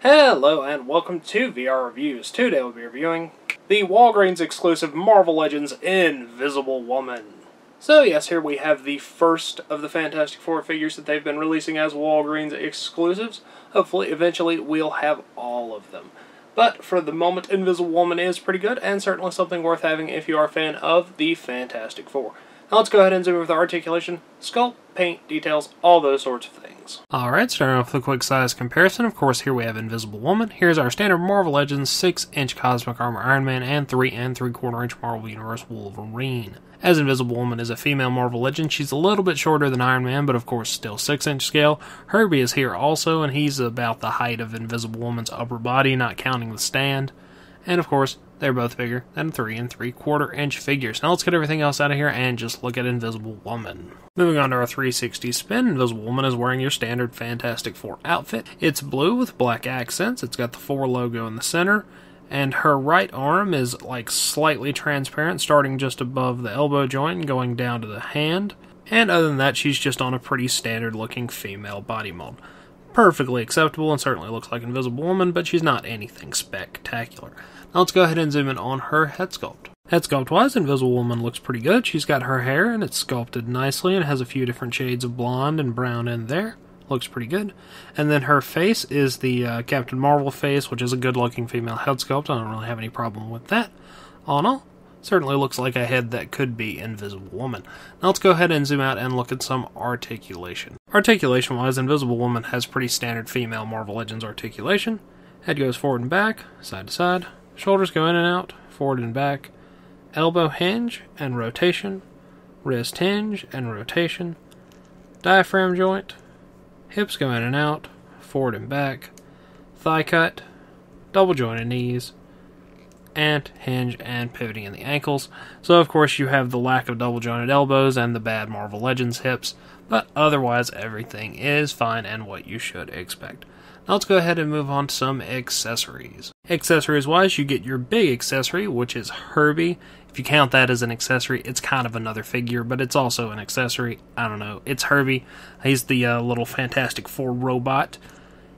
Hello and welcome to VR Reviews. Today we'll be reviewing the Walgreens exclusive Marvel Legends Invisible Woman. So yes, here we have the first of the Fantastic Four figures that they've been releasing as Walgreens exclusives. Hopefully, eventually, we'll have all of them. But for the moment, Invisible Woman is pretty good and certainly something worth having if you are a fan of the Fantastic Four. Now let's go ahead and zoom in with the articulation, sculpt, paint, details, all those sorts of things. Alright, starting off with a quick size comparison. Of course, here we have Invisible Woman. Here's our standard Marvel Legends 6-inch Cosmic Armor Iron Man and 3 3/4-inch Marvel Universe Wolverine. As Invisible Woman is a female Marvel Legend, she's a little bit shorter than Iron Man, but of course still 6-inch scale. H.E.R.B.I.E is here also, and he's about the height of Invisible Woman's upper body, not counting the stand. And of course, they're both bigger than 3 3/4-inch figures. Now let's get everything else out of here and just look at Invisible Woman. Moving on to our 360 spin, Invisible Woman is wearing your standard Fantastic Four outfit. It's blue with black accents. It's got the 4 logo in the center. And her right arm is like slightly transparent, starting just above the elbow joint and going down to the hand. And other than that, she's just on a pretty standard looking female body mold. Perfectly acceptable and certainly looks like Invisible Woman, but she's not anything spectacular. Now let's go ahead and zoom in on her head sculpt. Head sculpt wise, Invisible Woman looks pretty good. She's got her hair and it's sculpted nicely and has a few different shades of blonde and brown in there. Looks pretty good. And then her face is the Captain Marvel face, which is a good looking female head sculpt. I don't really have any problem with that. All in all, certainly looks like a head that could be Invisible Woman. Now let's go ahead and zoom out and look at some articulation. Articulation wise, Invisible Woman has pretty standard female Marvel Legends articulation. Head goes forward and back, side to side. Shoulders go in and out, forward and back. Elbow hinge and rotation. Wrist hinge and rotation. Diaphragm joint. Hips go in and out, forward and back, thigh cut, double jointed knees, and hinge and pivoting in the ankles. So of course you have the lack of double jointed elbows and the bad Marvel Legends hips, but otherwise everything is fine and what you should expect. Now let's go ahead and move on to some accessories. Accessories wise, you get your big accessory, which is H.E.R.B.I.E. If you count that as an accessory, it's kind of another figure, but it's also an accessory. I don't know. It's H.E.R.B.I.E. He's the little Fantastic Four robot.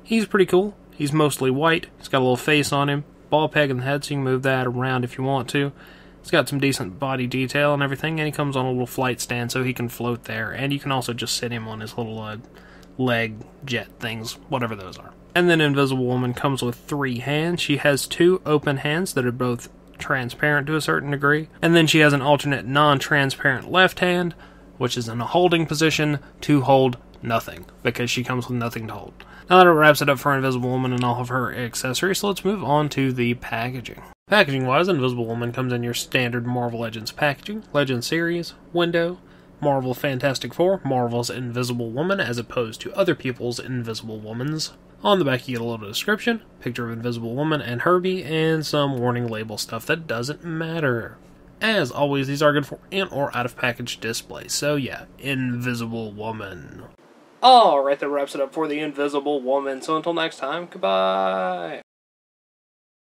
He's pretty cool. He's mostly white. He's got a little face on him. Ball peg in the head, so you can move that around if you want to. He's got some decent body detail and everything, and he comes on a little flight stand so he can float there. And you can also just sit him on his little leg jet things, whatever those are. And then Invisible Woman comes with 3 hands. She has 2 open hands that are both transparent to a certain degree, and then she has an alternate non-transparent left hand, which is in a holding position to hold nothing, because she comes with nothing to hold. Now that wraps it up for Invisible Woman and all of her accessories, so let's move on to the packaging. Packaging wise, Invisible Woman comes in your standard Marvel Legends packaging, Legends Series, Window, Marvel Fantastic Four, Marvel's Invisible Woman as opposed to other people's Invisible Womans. On the back you get a little description, picture of Invisible Woman and H.E.R.B.I.E, and some warning label stuff that doesn't matter. As always, these are good for in or out of package display, so yeah, Invisible Woman. Alright, that wraps it up for the Invisible Woman, so until next time, goodbye!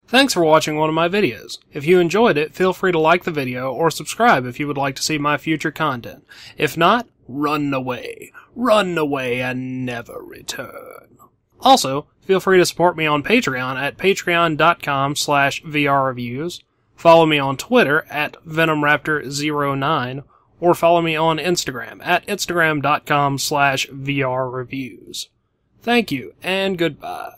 Thanks for watching one of my videos. If you enjoyed it, feel free to like the video or subscribe if you would like to see my future content. If not, run away. Run away and never return. Also, feel free to support me on Patreon at patreon.com/vrreviews, follow me on Twitter at venomraptor09, or follow me on Instagram at instagram.com/vrreviews. Thank you, and goodbye.